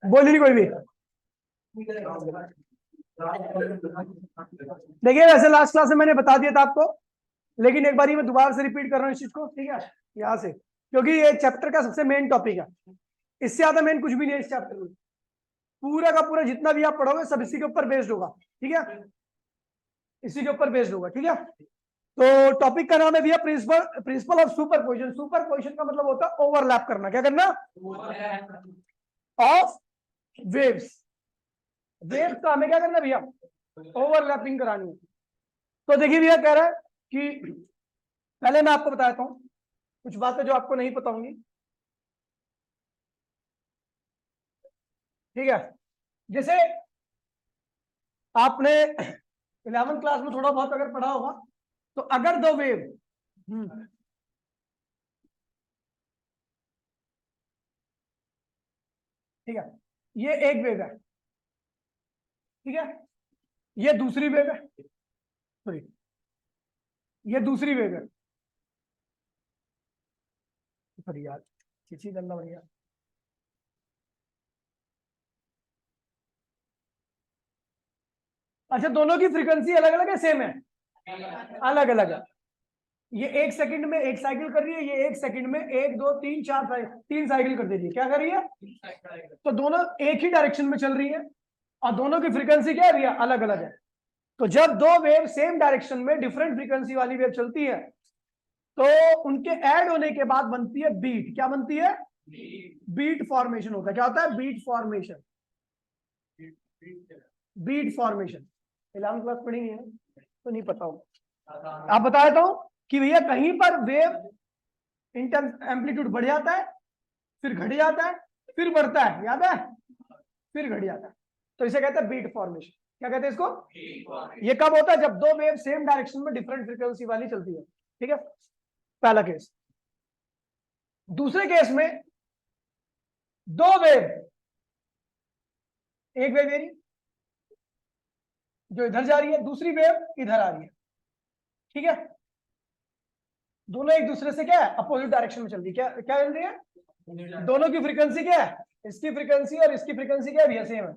बोली नहीं कोई भी। देखिए वैसे लास्ट क्लास में मैंने बता दिया था आपको, लेकिन एक बार मैं दोबारा से रिपीट कर रहा हूँ इस चीज को, ठीक है, यहाँ से, क्योंकि ये चैप्टर का सबसे मेन टॉपिक है। इससे ज्यादा मेन कुछ भी नहीं है इस चैप्टर में। पूरा का पूरा जितना भी आप पढ़ोगे सब इसी के ऊपर बेस्ड होगा, ठीक है, इसी के ऊपर बेस्ड होगा, ठीक है। तो टॉपिक का नाम है भैया प्रिंसिपल ऑफ सुपरपोजिशन। सुपरपोजिशन का मतलब होता है ओवरलैप करना। क्या करना? Of waves. वेव्स का हमें क्या करना भैया? ओवरलैपिंग करानी है। तो देखिए भैया कह रहा है कि पहले मैं आपको बताता हूं कुछ बातें जो आपको नहीं पता होंगी, ठीक है। जैसे आपने 11th क्लास में थोड़ा बहुत अगर पढ़ा होगा, तो अगर दो वेव, ठीक है, ये एक वेव है, ठीक है, ये दूसरी वेव है, सॉरी ये दूसरी वेव है, सॉरी यार चीची गंदा बढ़िया। अच्छा दोनों की फ्रीक्वेंसी अलग अलग है, सेम है? अलग अलग है। ये 1 सेकंड में एक साइकिल कर रही है, ये 1 सेकंड में 1 2 3 4 3 साइकिल कर दे रही है। क्या कर रही है? तो दोनों एक ही डायरेक्शन में चल रही है और दोनों की फ्रीक्वेंसी क्या है भैया? अलग अलग है। तो जब दो वेव सेम डायरेक्शन में डिफरेंट फ्रीक्वेंसी वाली वेव चलती है, तो उनके ऐड होने के बाद बनती है बीट। क्या बनती है? बीट फॉर्मेशन होता है। क्या होता है? Beat formation. Beat formation 11th class पढ़ी नहीं है तो नहीं पता होगा। आप बता देता हूं कि भैया कहीं पर वेव इंटर एम्पलीट्यूड बढ़ जाता है, फिर घट जाता है, फिर बढ़ता है, याद है, फिर घट जाता है, तो इसे कहते हैं बीट फॉर्मेशन। क्या कहते हैं इसको? ये कब होता है? जब दो वेव सेम डायरेक्शन में डिफरेंट फ्रीक्वेंसी वाली चलती है, ठीक है, पहला केस। दूसरे केस में दो वेव, एक वेव मेरी जो इधर जा रही है, दूसरी वेव इधर आ रही है, ठीक है, दोनों एक दूसरे से क्या है? अपोजिट डायरेक्शन में चल रही है। क्या क्या चल रही है? दोनों की फ्रीक्वेंसी क्या है? इसकी फ्रीक्वेंसी और इसकी फ्रीक्वेंसी क्या है? सेम है।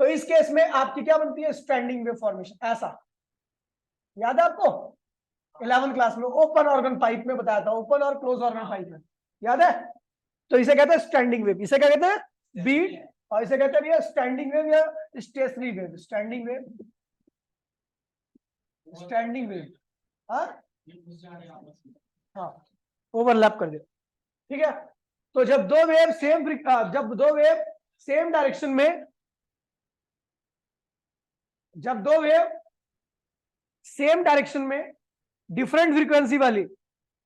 तो इस केस में आपकी क्या बनती है? Standing wave formation. ऐसा याद है आपको? 11th क्लास में ओपन ऑर्गन पाइप में बताया था, ओपन और क्लोज ऑर्गन पाइप में, याद है? तो इसे कहते हैं स्टैंडिंग वेव। इसे क्या कहते हैं? बीट। और इसे कहते हैं भैया स्टैंडिंग वेव या stationary wave. Standing wave, standing wave, हाँ हाँ, ओवरलैप कर दे, ठीक है। तो जब दो वेव जब दो वेव सेम डायरेक्शन में, जब दो वेव सेम डायरेक्शन में डिफरेंट फ्रीक्वेंसी वाली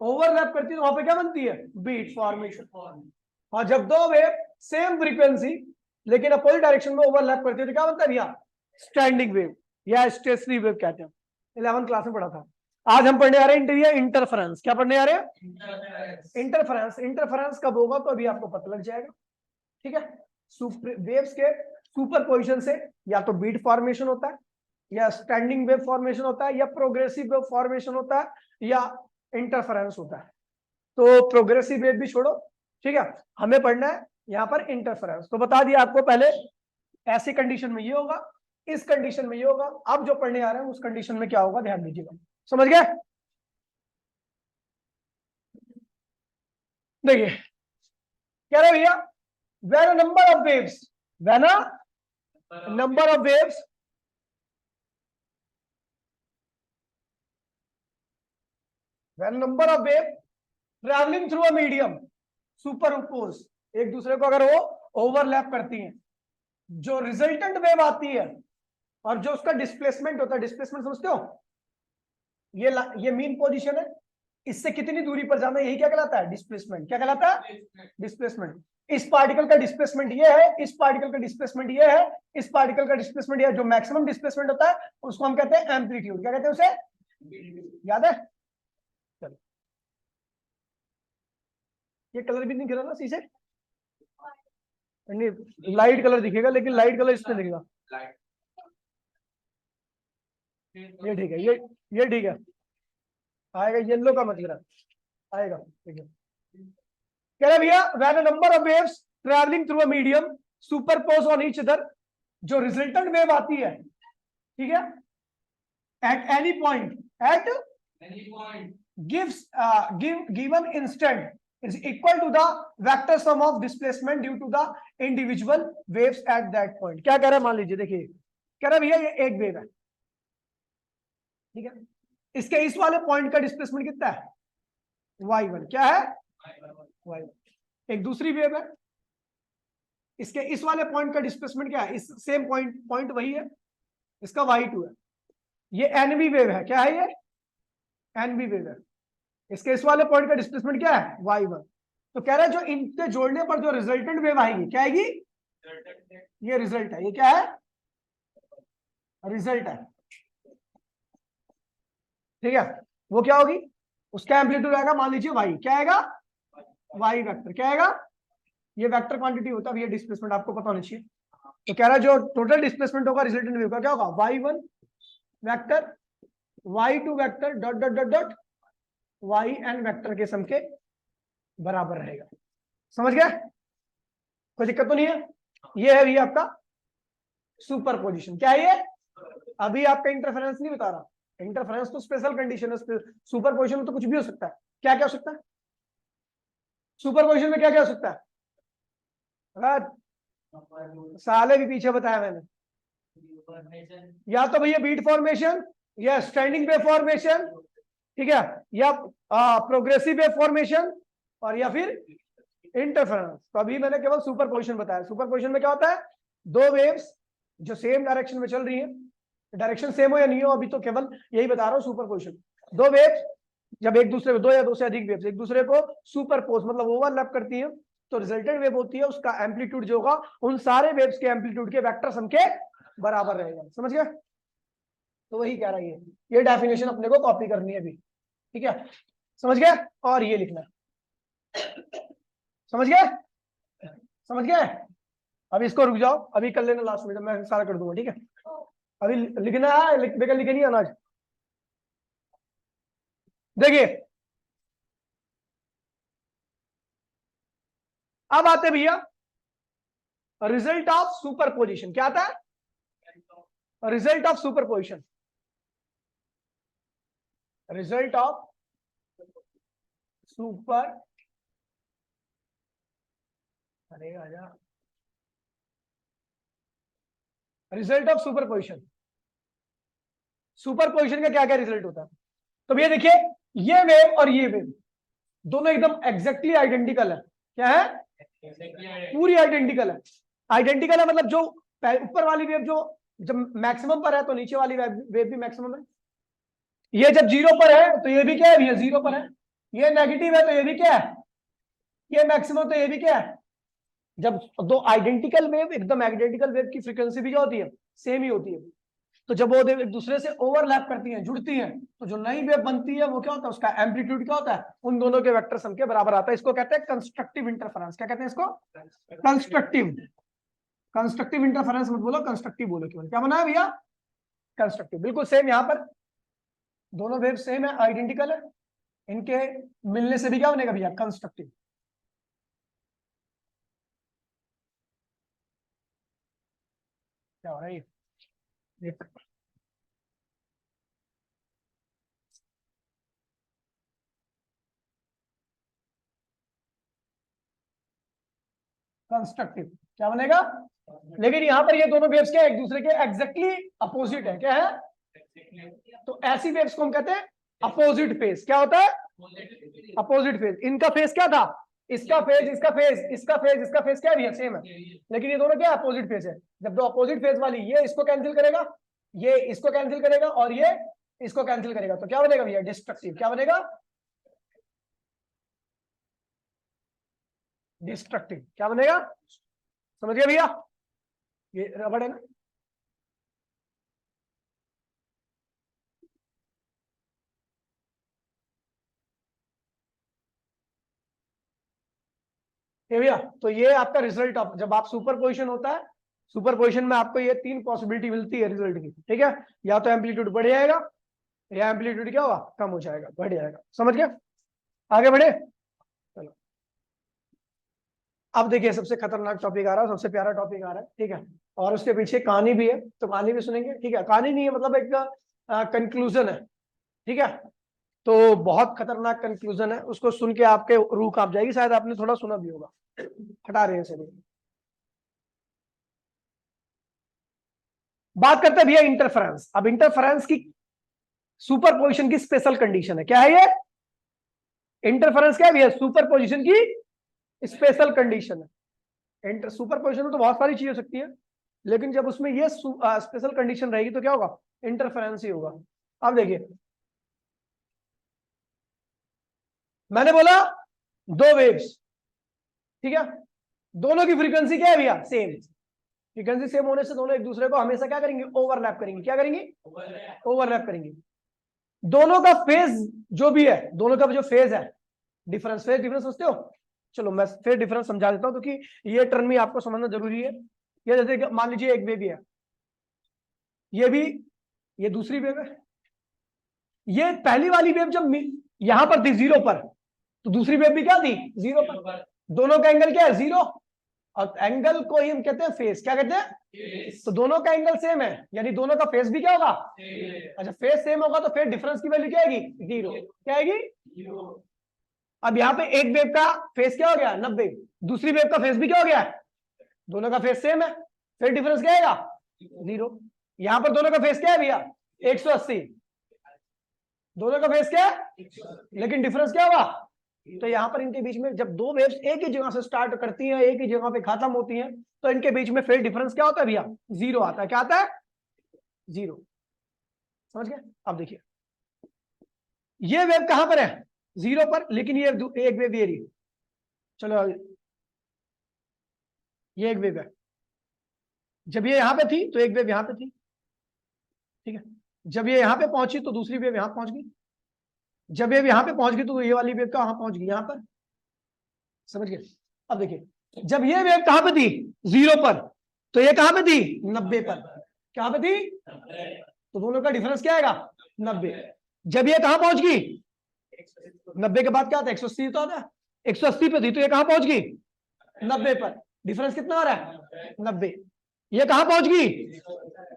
ओवरलैप करती है, तो वहां पे क्या बनती है? Beat formation. और जब दो वेव सेम फ्रीक्वेंसी लेकिन अपोजिट डायरेक्शन में ओवरलैप करती है, तो क्या बनता है भैया? स्टैंडिंग वेव या स्टेशनरी वेव कहते हैं। 11th क्लास में पढ़ा था। आज हम पढ़ने आ रहे हैं इंटरफेरेंस। क्या पढ़ने आ रहे हैं? इंटरफेरेंस। इंटरफेरेंस कब होगा तो अभी आपको पता लग जाएगा, ठीक है। वेव्स के सुपरपोजिशन से या तो बीट फॉर्मेशन होता है, या स्टैंडिंग वेव फॉर्मेशन होता है, या प्रोग्रेसिव वेव फॉर्मेशन होता है, या इंटरफेरेंस होता है। तो प्रोग्रेसिव वेव भी छोड़ो, ठीक है, हमें पढ़ना है यहां पर इंटरफेरेंस। तो बता दिया आपको पहले, ऐसी कंडीशन में ये होगा, इस कंडीशन में ये होगा। अब जो पढ़ने आ रहे हैं उस कंडीशन में क्या होगा, ध्यान दीजिएगा। समझ गए? देखिए कह रहे भैया when a number of waves, when a number of waves when number of wave traveling through a medium superpose, एक दूसरे को अगर वो ओवरलैप करती हैं, जो रिजल्टेंट वेव आती है और जो उसका डिस्प्लेसमेंट होता है, डिस्प्लेसमेंट समझते हो? ये मीन पोजीशन है, इससे कितनी दूरी पर जाना, यही क्या कहलाता है? डिस्प्लेसमेंट। क्या कहलाता है? डिस्प्लेसमेंट। इस पार्टिकल का डिस्प्लेसमेंट ये है, इस पार्टिकल का डिस्प्लेसमेंट ये है, इस पार्टिकल का डिस्प्लेसमेंट ये है। जो मैक्सिमम डिस्प्लेसमेंट होता है उसको हम कहते हैं एम्पलीट्यूड। क्या कहते हैं उसे? याद है? चलो ये कलर भी नहीं गिरा ना शीशे, नहीं लाइट कलर दिखेगा, लेकिन लाइट कलर इसमें दिखेगा। ये ठीक है, ये ठीक है, आएगा येलो का मत गिरा, आएगा, ठीक है। कह रहे भैया when a number of waves travelling through a medium superpose on each other, जो रिजल्टेंट वेव आती है, ठीक है, at any point, at given instant is equal to the vector sum of displacement due to the individual waves at that point। क्या कह रहा है, मान लीजिए, देखिए कह रहा है भैया ये एक वेव है, ठीक है, इसके इस वाले पॉइंट का डिस्प्लेसमेंट कितना है, y1, क्या है, y1। एक दूसरी वेव है, इसके इस वाले पॉइंट का डिस्प्लेसमेंट क्या है, इस सेम पॉइंट वही है, इसका y2 है। ये एनवी वेव है, क्या है ये, एनवी वेव है, इसके इस वाले पॉइंट का डिस्प्लेसमेंट क्या है, y1। तो कह रहा है जो इनके जोड़ने पर जो रिजल्टेंट वेव आएगी, क्या आएगी, ये रिजल्ट है, ये क्या है, रिजल्ट है, ठीक है। वो क्या होगी, उसका एम्पलीट्यूड आएगा, मान लीजिए y, क्या आएगा, y वेक्टर, क्या आएगा, ये वेक्टर क्वांटिटी होता है, ये डिस्प्लेसमेंट आपको पता होना चाहिए। तो कह रहा है जो टोटल डिस्प्लेसमेंट होगा रिजल्टेंट वेव का क्या होगा, y1 vector, y2 vector, dot dot dot dot yn vector के सम के बराबर रहेगा। समझ गए, कोई दिक्कत तो नहीं है। ये है भी आपका सुपरपोजिशन। क्या है ये, अभी आपका इंटरफेरेंस नहीं बता रहा, इंटरफेरेंस तो स्पेशल कंडीशन है, सुपरपोजिशन में तो कुछ भी हो सकता है। क्या क्या हो सकता है सुपरपोजिशन में, क्या क्या हो सकता है, साले भी पीछे बताया मैंने, या तो भैया बीट फॉर्मेशन, या स्टैंडिंग वेव फॉर्मेशन, ठीक है, या प्रोग्रेसिव वेव फॉर्मेशन, और या फिर इंटरफेरेंस। तो अभी मैंने केवल सुपरपोजिशन बताया। सुपरपोजिशन में क्या होता है, दो वेव्स जो सेम डायरेक्शन में चल रही हैं, डायरेक्शन सेम हो या नहीं हो, अभी तो केवल यही बता रहा हूं सुपरपोजिशन। दो वेव्स जब एक दूसरे को, दो या दो से अधिक वेव्स एक दूसरे को सुपरपोज मतलब ओवरलैप करती है, तो रिजल्टेंट वेव होती है, उसका एम्पलीट्यूड जो होगा उन सारे वेव्स के एम्पलीट्यूड के वेक्टर सम के बराबर रहेगा। समझ गए, तो वही कह रहा है ये डेफिनेशन अपने को कॉपी करनी है अभी, ठीक है, समझ गए। और ये लिखना है, समझ गए, समझ गए। अब इसको रुक जाओ, अभी कर लेना लास्ट में, जब मैं सारा कर दूंगा, ठीक है। अभी लिखना है, लिखे नहीं अनाज। देखिए अब आते भैया रिजल्ट ऑफ सुपरपोजिशन। क्या आता है, result of superposition, result of super, अरे आजा, रिजल्ट ऑफ सुपरपोजिशन। सुपरपोजिशन का क्या क्या रिजल्ट होता है, तो भैया देखिए ये वेव और ये वेव दोनों एकदम एग्जैक्टली आइडेंटिकल है। क्या है, पूरी आइडेंटिकल है। आइडेंटिकल है मतलब जो ऊपर वाली वेव जो जब मैक्सिमम पर है, तो नीचे वाली वेव भी मैक्सिमम है। ये जब जीरो पर है तो ये भी क्या है भैया, जीरो पर है। ये नेगेटिव है तो ये भी क्या है, ये मैक्सिमम, तो ये भी क्या है। जब दो आइडेंटिकल वेव, एकदम आइडेंटिकल वेव की फ्रीक्वेंसी भी क्या होती है, सेम ही होती है। तो जब वो वेव एक दूसरे से ओवरलैप करती हैं, जुड़ती हैं, तो जो नई वेव बनती है वो क्या होता है, उसका एम्पलीट्यूड क्या होता है, उन दोनों के वेक्टर सम के बराबर आता है। इसको कहते हैं कंस्ट्रक्टिव इंटरफेरेंस। क्या कहते हैं इसको, कंस्ट्रक्टिव। कंस्ट्रक्टिव इंटरफेरेंस मत बोलो, कंस्ट्रक्टिव बोलो। केवल क्या बना है भैया, कंस्ट्रक्टिव। बिल्कुल सेम, यहां पर दोनों वेव सेम है, आइडेंटिकल है, इनके मिलने से भी क्या बनेगा भैया, कंस्ट्रक्टिव। क्या हो रहा है ये, कंस्ट्रक्टिव क्या बनेगा। लेकिन यहां पर ये दोनों वेव्स क्या एक दूसरे के एग्जैक्टली अपोजिट है। क्या है, तो ऐसी वेव्स को हम कहते हैं अपोजिट फेज। क्या होता है, अपोजिट फेज। इनका फेज क्या था, इसका फेज, इसका फेज, इसका फेज, इसका फेज क्या है, सेम है, लेकिन ये दोनों क्या अपोजिट फेज है। जब दो अपोजिट फेज वाली, ये इसको कैंसिल करेगा, ये इसको कैंसिल करेगा, और ये इसको कैंसिल करेगा, तो क्या बनेगा भैया, डिस्ट्रक्टिव। क्या बनेगा, डिस्ट्रक्टिव। क्या बनेगा, समझ गया भैया, ये रबड़ है ना। ये भैया, तो ये आपका रिजल्ट ऑफ, जब आप सुपर पोजिशन होता है, सुपर पोजिशन में आपको ये तीन पॉसिबिलिटी मिलती है रिजल्ट की, ठीक है। या तो एम्पलीट्यूड बढ़ जाएगा, या एम्पलीट्यूड क्या होगा, कम हो जाएगा, बढ़ जाएगा। समझ गया, आगे बढ़े, चलो। अब देखिए सबसे खतरनाक टॉपिक आ रहा है, सबसे प्यारा टॉपिक आ रहा है, ठीक है, और उसके पीछे कहानी भी है, तो कहानी भी सुनेंगे, ठीक है। कहानी नहीं है, मतलब एक कंक्लूजन है, ठीक है। तो बहुत खतरनाक कंक्लूजन है, उसको सुन के आपके रूह कांप जाएगी, शायद आपने थोड़ा सुना भी होगा। हटा रहे हैं सभी। बात करते हैं भैया इंटरफेरेंस। अब इंटरफेरेंस की सुपरपोजिशन की स्पेशल कंडीशन है, क्या है ये? इंटरफेरेंस क्या है भैया? सुपरपोजिशन की स्पेशल कंडीशन है। सुपरपोजिशन में तो बहुत सारी चीजें हो सकती है, लेकिन जब उसमें ये स्पेशल कंडीशन रहेगी तो क्या होगा? इंटरफेरेंस ही होगा। अब देखिए, मैंने बोला दो वेव्स, ठीक है, दोनों की फ्रीक्वेंसी क्या है भैया? सेम। फ्रीक्वेंसी सेम होने से दोनों एक दूसरे को हमेशा क्या करेंगे? ओवरलैप करेंगे। क्या करेंगे? ओवरलैप करेंगे। दोनों का फेज जो भी है, दोनों का जो फेज है, डिफरेंस, फेज डिफरेंस समझते हो? चलो मैं फेज डिफरेंस समझा देता हूं, क्योंकि ये टर्म भी आपको समझना जरूरी है। ये जैसे मान लीजिए एक वेव है, ये भी, ये दूसरी वेव है। ये पहली वाली वेव जब यहां पर थी जीरो पर, तो दूसरी वेव भी क्या थी? जीरो पर। दोनों का एंगल क्या है? जीरो। और एंगल को ही हम कहते हैं फेस। क्या कहते हैं? तो दोनों का एंगल सेम है, यानी दोनों का फेस भी क्या होगा? अच्छा, फेस सेम होगा तो फेस डिफरेंस की वैल्यू क्या आएगी? जीरो। क्या आएगी? अब यहाँ पे एक वेव का फेस क्या हो गया? 90। दूसरी वेव का फेस भी क्या हो गया? दोनों का फेस सेम है, फेस डिफरेंस क्या आएगा? जीरो। यहां पर दोनों का फेस क्या है भैया? 180। दोनों का फेस क्या है, लेकिन डिफरेंस क्या होगा? तो यहां पर इनके बीच में जब दो वेव्स एक ही जगह से स्टार्ट करती हैं, एक ही जगह पे खत्म होती हैं, तो इनके बीच में फेज डिफरेंस क्या होता है भैया? जीरो आता है। क्या आता है? जीरो। समझ गए? अब देखिए, ये वेव कहां पर है? जीरो पर, लेकिन ये एक वेव ये रही। चलो, ये एक वेव है, जब ये यहां पे थी तो एक वेव यहां पे थी, ठीक है। जब ये यहां पे पहुंची तो दूसरी वेव यहां पहुंच गई। जब ये यहां पे पहुंच गई तो ये वाली वेव कहां पहुंच गई? यहां पर। समझ गए? अब देखिए, जब ये वेव कहां पे थी? जीरो पर, तो ये कहां पे थी? 90 पर। कहां पे थी? तो दोनों का डिफरेंस क्या आएगा? 90। जब ये कहां पहुंच गई? 90 के बाद क्या आता है? 180 तो आता है। 180 पे थी तो ये कहां पहुंच गई? 90 पर। डिफरेंस कितना आ रहा है? 90। ये कहां पहुंच गई?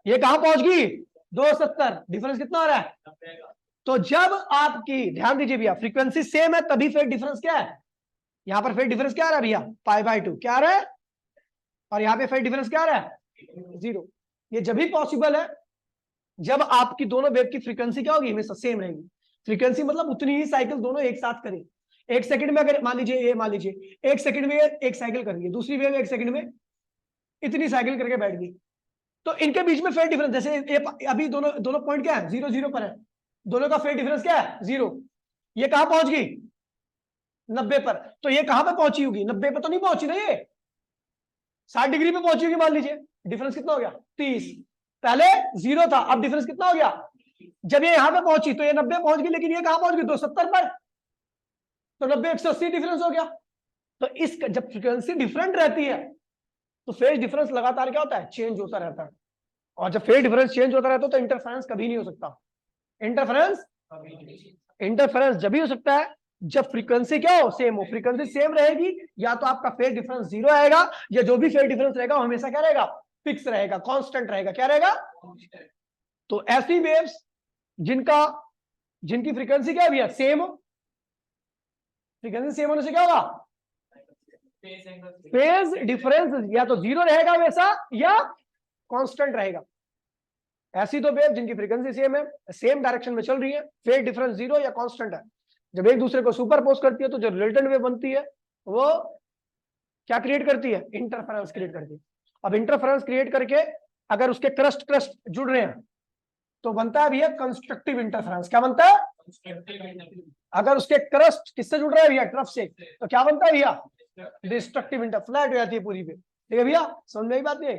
ये कहां पहुंच गई? 270। डिफरेंस कितना आ रहा है? तो जब आपकी, ध्यान दीजिए भैया, फ्रीक्वेंसी सेम है तभी फेज डिफरेंस क्या है? यहां पर फेज डिफरेंस क्या आ रहा है भैया? π/2 क्या आ रहा है? और यहां पे फेज डिफरेंस क्या आ रहा है? जीरो। ये जब भी पॉसिबल है जब आपकी दोनों वेव की फ्रीक्वेंसी क्या होगी? हमेशा सेम रहेगी। फ्रीक्वेंसी मतलब उतनी ही साइकिल दोनों एक साथ करें। एक सेकंड में अगर मान लीजिए, ये मान लीजिए एक सेकंड में एक साइकिल करेंगे, दूसरी वेव एक सेकंड में इतनी साइकिल करके बैठ गई, तो इनके बीच में फेज डिफरेंस, जैसे ये अभी दोनों दोनों पॉइंट क्या है? जीरो जीरो पर है, दोनों का फेज डिफरेंस क्या है? जीरो। ये कहां पहुंच गई? 90 पर। तो ये कहां पर पहुंची होगी? 90 पर तो नहीं पहुंची ना, ये 60 डिग्री पे पहुंची होगी मान लीजिए। डिफरेंस कितना हो गया? 30। पहले जीरो था, अब डिफरेंस कितना हो गया? जब ये यहां पे पहुंची तो ये 90 पहुंच गई, लेकिन ये कहां पहुंच गई? 270 पर। तो 90 180 डिफरेंस हो गया। तो इस जब फ्रीक्वेंसी डिफरेंट रहती है तो फेज डिफरेंस लगातार क्या होता है? चेंज होता रहता है। और जब फेज डिफरेंस चेंज होता रहता है तो इंटरफेरेंस कभी नहीं हो सकता। इंटरफेरेंस, इंटरफेरेंस जब भी हो सकता है जब फ्रीक्वेंसी क्या हो? सेम हो। फ्रीक्वेंसी सेम रहेगी या तो आपका फेज डिफरेंस जीरो आएगा, या जो भी फेज डिफरेंस रहेगा वो हमेशा क्या रहेगा? फिक्स रहेगा, कांस्टेंट रहेगा। क्या रहेगा? तो ऐसी वेव्स जिनका जिनकी फ्रीक्वेंसी क्या है भैया? सेम हो। फ्रीक्वेंसी सेम होने से क्या होगा? फेज डिफरेंस या तो जीरो रहेगा वैसा, या कांस्टेंट रहेगा। ऐसी तो वेव जिनकी फ्रीक्वेंसी सेम है, सेम डायरेक्शन में चल रही है, फेज डिफरेंस जीरो या कांस्टेंट है, जब एक दूसरे को सुपरपोज करती है तो जो रिजल्टेंट वेव बनती है वो क्या क्रिएट करती है? इंटरफेरेंस क्रिएट करती है। अब इंटरफेरेंस क्रिएट करके अगर उसके क्रस्ट क्रस्ट जुड़ रहे हैं तो बनता है भैया कंस्ट्रक्टिव इंटरफेरेंस। क्या बनता है? अगर उसके क्रस्ट किससे जुड़ रहा है भैया? ट्रफ से, तो क्या बनता है भैया? डिस्ट्रक्टिव इंटर, फ्लैट हो जाती है पूरी पे। ठीक है भैया, समझ में आई बात? ये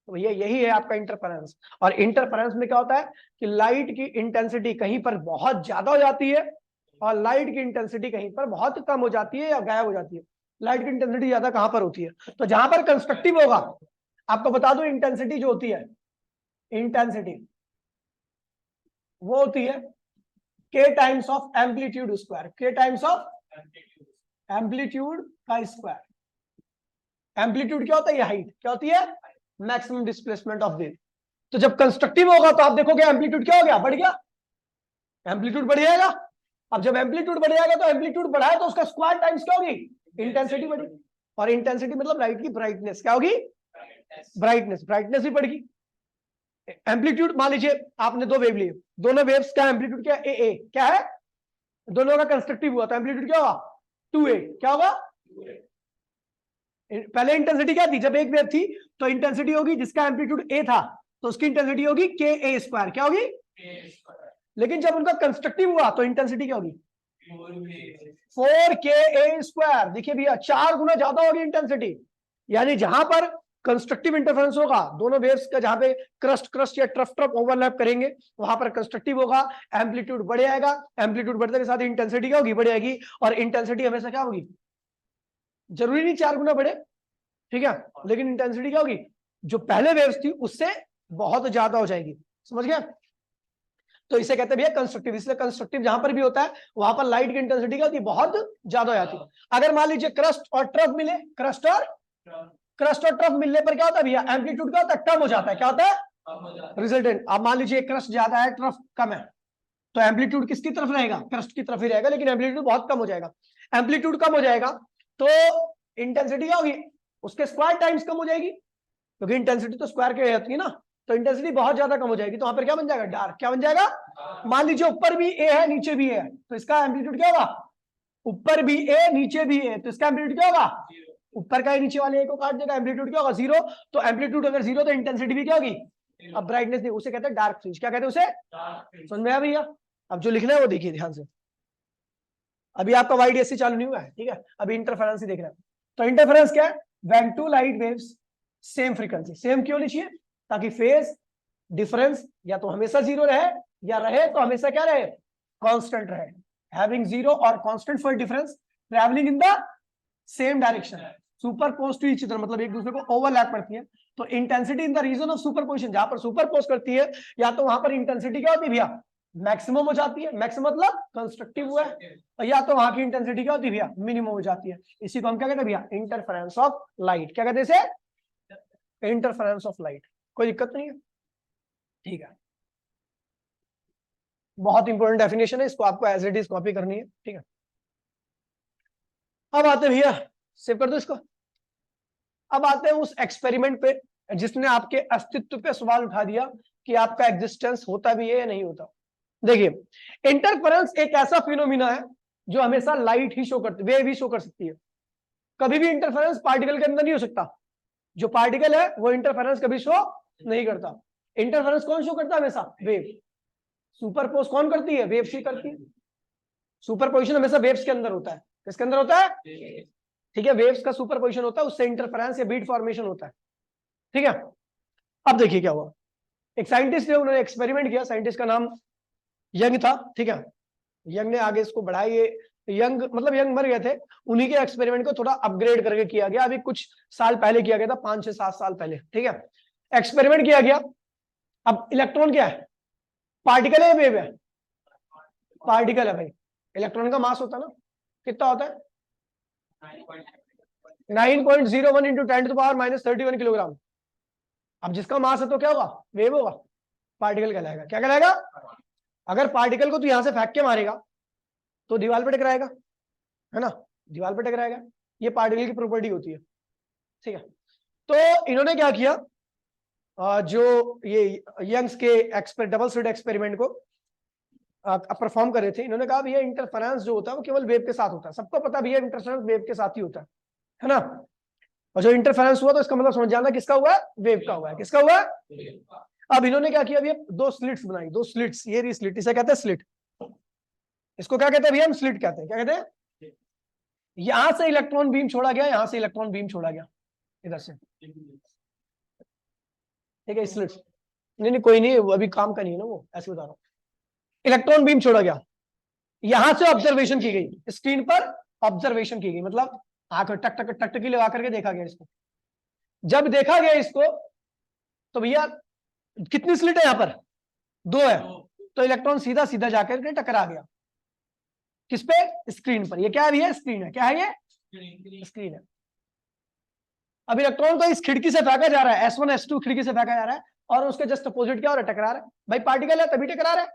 तो भैया यही है आपका इंटरफेरेंस। और इंटरफेरेंस में क्या होता है कि लाइट की इंटेंसिटी कहीं पर बहुत ज्यादा हो जाती है और लाइट की इंटेंसिटी कहीं पर बहुत कम हो जाती है या गायब हो जाती है। लाइट की इंटेंसिटी ज्यादा कहां पर होती है? तो जहां पर कंस्ट्रक्टिव होगा, आपको बता दो इंटेंसिटी जो होती है, इंटेंसिटी वो होती है के टाइम्स ऑफ एम्पलीट्यूड स्क्वायर। के टाइम्स ऑफ एम्पलीट्यूड का स्क्वायर। एम्पलीट्यूड क्या होता है? ये हाइट क्या होती है? Maximum displacement of wave. तो जब कंस्ट्रक्टिव होगा तो आप देखोगे एम्पलीट्यूड क्या हो गया? बढ़ गया, एम्पलीट्यूड बढ़ जाएगा। अब जब एम्पलीट्यूड बढ़ जाएगा तो एम्पलीट्यूड बढ़ा है तो उसका स्क्वायर टाइम्स क्या होगी? इंटेंसिटी बढ़ी। और इंटेंसिटी मतलब लाइट की ब्राइटनेस क्या होगी? ब्राइटनेस, ब्राइटनेस भी बढ़ेगी। एम्पलीट्यूड मान लीजिए आपने दो वेव लिए, दोनों वेव्स का एम्पलीट्यूड क्या है? ए क्या है? दोनों का कंस्ट्रक्टिव हुआ तो एम्पलीट्यूड क्या होगा? 2a। क्या होगा? पहले इंटेंसिटी क्या थी? जब एक वेव थी तो इंटेंसिटी होगी जिसका एम्पलीट्यूड ए था तो उसकी इंटेंसिटी होगी के ए स्क्वायर। क्या होगी? लेकिन जब उनका कंस्ट्रक्टिव हुआ तो इंटेंसिटी क्या होगी? 4ka square. देखिए भैया 4 गुना ज्यादा होगी इंटेंसिटी। यानी जहां पर कंस्ट्रक्टिव इंटरफेरेंस होगा, दोनों वेव्स का जहां पे क्रस्ट या ट्रफ ओवरलैप करेंगे वहां पर कंस्ट्रक्टिव होगा, एम्पलीट्यूड बढ़ जाएगा। एम्पलीट्यूड बढ़ने के साथ इंटेंसिटी क्या होगी? बढ़ जाएगी। और इंटेंसिटी हमेशा क्या होगी? जरूरी नहीं 4 गुना बढ़े, ठीक है, लेकिन इंटेंसिटी क्या होगी? जो पहले वेव्स थी उससे बहुत ज्यादा हो जाएगी। समझ गया? तो इसे कहते हैं भैया कंस्ट्रक्टिव। इसलिए कंस्ट्रक्टिव जहां पर भी होता है वहां पर लाइट की इंटेंसिटी क्या होती है? बहुत ज्यादा हो जाती है। अगर मान लीजिए क्रस्ट और ट्रफ मिले, क्रस्ट और ट्रफ मिलने पर क्या होता है भैया? एम्पलीट्यूड क्या होता है? कम हो जाता है। क्या होता है? रिजल्टेंट। अब मान लीजिए क्रस्ट ज्यादा है, ट्रफ कम है, तो एम्पलीट्यूड किसकी तरफ रहेगा? क्रस्ट की तरफ ही रहेगा, लेकिन एम्पलीट्यूड बहुत कम हो जाएगा। एम्पलीट्यूड कम हो जाएगा तो इंटेंसिटी क्या होगी? उसके स्क्वायर टाइम्स कम हो जाएगी, क्योंकि इंटेंसिटी तो स्क्वायर के होती है ना। तो इंटेंसिटी बहुत ज्यादा कम हो जाएगी, तो वहां पर क्या बन जाएगा? डार्क। क्या बन जाएगा? मान लीजिए ऊपर भी ए है नीचे भी ए है, तो इसका एम्पलीट्यूड क्या होगा? ऊपर भी ए नीचे भी ए, तो इसका एम्पलीट्यूड क्या होगा? ऊपर का नीचे वाले ए को काट देगा, एम्पलीट्यूड क्या होगा? 0। तो एम्पलीट्यूड अगर 0 तो इंटेंसिटी भी क्या होगी? अब ब्राइटनेस नहीं, उसे कहते हैं डार्क फ्रिंज। क्या कहते हैं उसे? समझ में आया भैया? अब जो लिखना है वो देखिए ध्यान से। अभी आपका वाईडीएससी चालू नहीं हुआ है, ठीक है, अभी इंटरफेरेंस ही देखना है। तो इंटरफेरेंस क्या है? When two light waves same frequency. Same क्यों लिखिए? ताकि फेज डिफरेंस या तो हमेशा 0 रहे या रहे तो हमेशा क्या रहे? कांस्टेंट रहे। हैविंग 0 और constant phase difference travelling in the same direction, superpose to each other, मतलब एक दूसरे को ओवरलैप करती है। तो intensity in the region of superposition, जहां पर सुपरपोज करती है या तो वहां पर इंटेंसिटी क्या होती है भैया? मैक्सिमम हो जाती है। मैक्सिमम मतलब कंस्ट्रक्टिव हुआ है, और या तो वहां की इंटेंसिटी क्या होती है भैया? मिनिमम हो जाती है। इसी को हम क्या कहते हैं भैया? Interference of light. क्या कहते हैं इसे? Interference of light. कोई दिक्कत नहीं है, ठीक है। बहुत इंपॉर्टेंट डेफिनेशन है, इसको आपको एज इट इज कॉपी करनी है, ठीक है। अब आते हैं भैया, सेव कर दो इसको। अब आते हैं उस एक्सपेरिमेंट पे जिसने आपके अस्तित्व पे सवाल उठा दिया कि आपका एग्जिस्टेंस होता भी है या नहीं होता। देखिए इंटरफेरेंस एक ऐसा फिनोमिना है जो हमेशा लाइट ही शो करती, वेव ही शो कर सकती है। कभी भी इंटरफेरेंस पार्टिकल के अंदर नहीं हो सकता। जो पार्टिकल है वो इंटरफेरेंस कभी शो नहीं करता। इंटरफेरेंस कौन शो करता है? हमेशा वेव। सुपरपोज कौन करती है? वेव्स ही करती है। सुपरपोजिशन हमेशा वेव्स के अंदर होता है। किसके अंदर होता है? ठीक है, वेव्स का सुपरपोजिशन होता है, उससे इंटरफेरेंस या बीट फॉर्मेशन होता है, ठीक है। अब देखिए क्या हुआ। एक साइंटिस्ट ने, उन्होंने एक्सपेरिमेंट किया, साइंटिस्ट का नाम यंग था, ठीक है। यंग ने आगे इसको बढ़ाया। ये यंग मतलब यंग मर गए थे, उन्हीं के एक्सपेरिमेंट को थोड़ा अपग्रेड करके किया गया। अभी कुछ साल पहले किया गया था, 5 6 7 साल पहले, ठीक है। एक्सपेरिमेंट किया गया। अब इलेक्ट्रॉन क्या है? पार्टिकल है, वेव है? पार्टिकल है भाई। इलेक्ट्रॉन का मास होता है ना, कितना होता है? 9.01 इंटू 10⁻³ किलोग्राम। अब जिसका मास है तो क्या होगा? वेव होगा, पार्टिकल कहलाएगा। क्या कहलाएगा? अगर पार्टिकल को तू यहां से फेंक के मारेगा तो दीवार पे टकराएगा, है ना, दीवार पे टकराएगा। ये पार्टिकल की प्रॉपर्टी होती है, ठीक है। तो इन्होंने क्या किया, जो ये यंग्स के डबल स्लिट एक्सपेरिमेंट को परफॉर्म कर रहे थे, इन्होंने कहा भैया इंटरफेरेंस जो होता है वो केवल वेव के साथ होता है। सबको पता भैया इंटरफेरेंस वेव के साथ ही होता है ना। और जो इंटरफेरेंस हुआ तो इसका मतलब समझ जाना किसका हुआ है? वेव का हुआ है। किसका हुआ है? अब इन्होंने क्या किया भैया? 2 स्लिट्स बनाई, 2 स्लिट्स। ये रही स्लिट, इसे कहते हैं स्लिट। इसको क्या कहते हैं भैया? हम स्लिट कहते हैं। क्या कहते हैं? यहां से इलेक्ट्रॉन बीम छोड़ा गया, यहां से इलेक्ट्रॉन बीम छोड़ा गया, इधर से, ठीक है। स्लिट नहीं कोई नहीं, वो अभी काम का नहीं है ना, वो ऐसे बता रहा हूं। इलेक्ट्रॉन बीम छोड़ा गया, यहां से ऑब्जर्वेशन की गई, स्क्रीन पर ऑब्जर्वेशन की गई, मतलब आंख टक टक टक टकी लगा करके देखा गया इसको। जब देखा गया इसको तो भैया कितनी स्लिट है? यहां पर 2 है। तो इलेक्ट्रॉन सीधा सीधा जाकर के टकरा गया किस पे? स्क्रीन पर। ये क्या है भैया? स्क्रीन है। क्या है ये? स्क्रीन है। अब इलेक्ट्रॉन तो इस खिड़की से फेंका जा रहा है, S1 S2 खिड़की से फेंका जा रहा है, और उसके जस्ट अपोजिट क्या हो रहा है, टकरा रहा है। भाई पार्टिकल है तभी टकरा रहा है,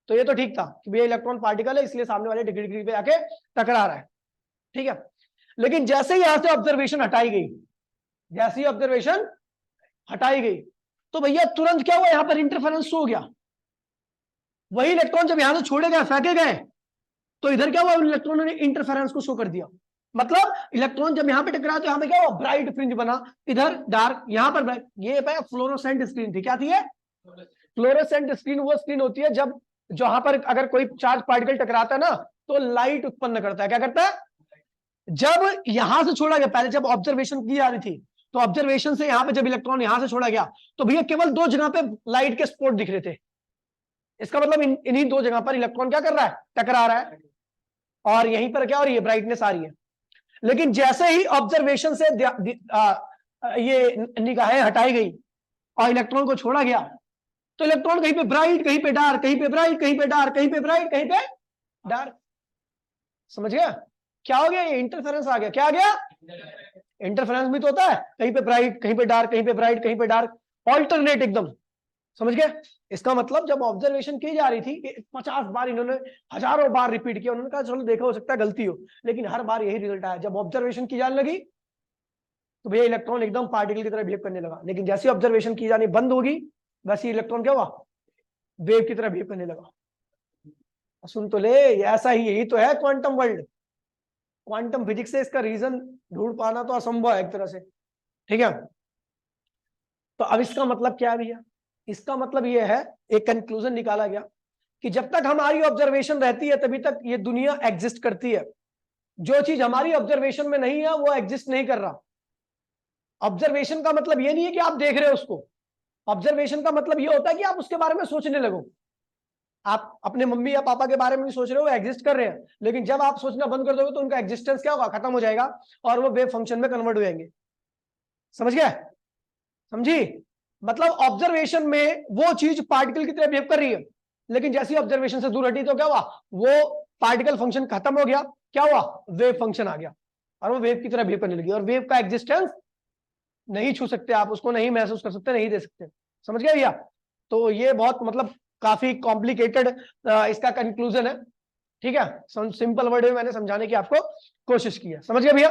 तो ये तो ठीक था कि भैया इलेक्ट्रॉन पार्टिकल है इसलिए सामने वाले खिड़की पे आके टकरा रहा है, ठीक है। लेकिन जैसे ही यहां से ऑब्जर्वेशन हटाई गई, जैसे ही ऑब्जर्वेशन हटाई गई, तो भैया तुरंत क्या हुआ, यहां पर इंटरफेरेंस हो गया। वही इलेक्ट्रॉन जब यहां से छोड़े गए, फेंके गए, तो इधर क्या हुआ, इलेक्ट्रॉनों ने इंटरफेरेंस को शो कर दिया। मतलब इलेक्ट्रॉन जब यहां पे टकराया तो यहां पे क्या हुआ, ब्राइट फ्रिंज बना, इधर डार्क, यहां पर ब्राइट। ये फ्लोरोसेंट स्क्रीन थी, क्या थी ये, फ्लोरोसेंट स्क्रीन। वो स्क्रीन होती है जब जहां पर अगर कोई चार्ज पार्टिकल टकराता है ना, तो लाइट उत्पन्न करता है। क्या करता है, जब यहां से छोड़ा गया, पहले जब ऑब्जर्वेशन की जा रही थी, तो ऑब्जर्वेशन से यहां पे जब इलेक्ट्रॉन यहां से छोड़ा गया, तो भैया केवल दो जगह पे लाइट के स्पॉट दिख रहे थे। इसका मतलब इन्हीं दो जगह पर इलेक्ट्रॉन क्या कर रहा है, टकरा रहा है, और यहीं पर क्या हो रही है, ब्राइटनेस आ रही है। लेकिन जैसे ही ऑब्जर्वेशन से ये निगाहें हटाई गई और इलेक्ट्रॉन को छोड़ा गया, तो इलेक्ट्रॉन कहीं पे ब्राइट, कहीं पे डार्क, कहीं पे ब्राइट, कहीं पे डार्क, कहीं पे ब्राइट, कहीं पे डार्क। समझ गया क्या हो गया, ये इंटरफेरेंस आ गया। क्या आ गया, इंटरफेरेंस भी तो होता है, कहीं पे ब्राइट, कहीं पे डार्क, कहीं पे ब्राइट, कहीं पे डार्क, ऑल्टरनेट एकदम। समझ गए। इसका मतलब जब ऑब्जर्वेशन की जा रही थी, 50 बार इन्होंने, हजारों बार रिपीट किया, उन्होंने कहा चलो देखो हो सकता है गलती हो, लेकिन हर बार यही रिजल्ट आया। जब ऑब्जर्वेशन की जाने लगी तो भैया इलेक्ट्रॉन एकदम पार्टिकल की तरह बिहेव करने लगा। लेकिन जैसी ऑब्जर्वेशन की जानी बंद होगी, वैसे इलेक्ट्रॉन क्या हुआ, वेव की तरह बिहेव करने लगा। सुन तो ले, ऐसा ही, यही तो है क्वांटम वर्ल्ड। क्वांटम फिजिक्स से इसका रीजन ढूंढ पाना तो असंभव है एक तरह से, ठीक है। तो अब इसका मतलब क्या है भैया, इसका मतलब यह है, एक कंक्लूजन निकाला गया कि जब तक हमारी ऑब्जर्वेशन रहती है तभी तक ये दुनिया एग्जिस्ट करती है। जो चीज हमारी ऑब्जर्वेशन में नहीं है वो एग्जिस्ट नहीं कर रहा। ऑब्जर्वेशन का मतलब ये नहीं है कि आप देख रहे हो उसको, ऑब्जर्वेशन का मतलब ये होता है कि आप उसके बारे में सोचने लगो। आप अपने मम्मी या पापा के बारे में भी सोच रहे हो, वो एग्जिस्ट कर रहे हैं, लेकिन जब आप सोचना बंद कर दोगे तो उनका एग्जिस्टेंस क्या होगा, खत्म हो जाएगा, और वो वेव फंक्शन में कन्वर्ट हो जाएंगे। समझ गए, समझी। मतलब ऑब्जर्वेशन में वो चीज पार्टिकल की तरह बिहेव कर रही है, लेकिन जैसी ऑब्जर्वेशन से दूर हटी तो क्या हुआ, वो पार्टिकल फंक्शन खत्म हो गया, क्या हुआ, वेव फंक्शन आ गया, और वो वेव की तरह बिहेव करने लगी। और वेव का एग्जिस्टेंस नहीं छू सकते आप, उसको नहीं महसूस कर सकते, नहीं दे सकते। समझ गए भैया। तो ये बहुत मतलब काफी कॉम्प्लिकेटेड इसका कंक्लूजन है, ठीक है। सिंपल वर्ड में मैंने समझाने की आपको कोशिश की है, समझ गए भैया।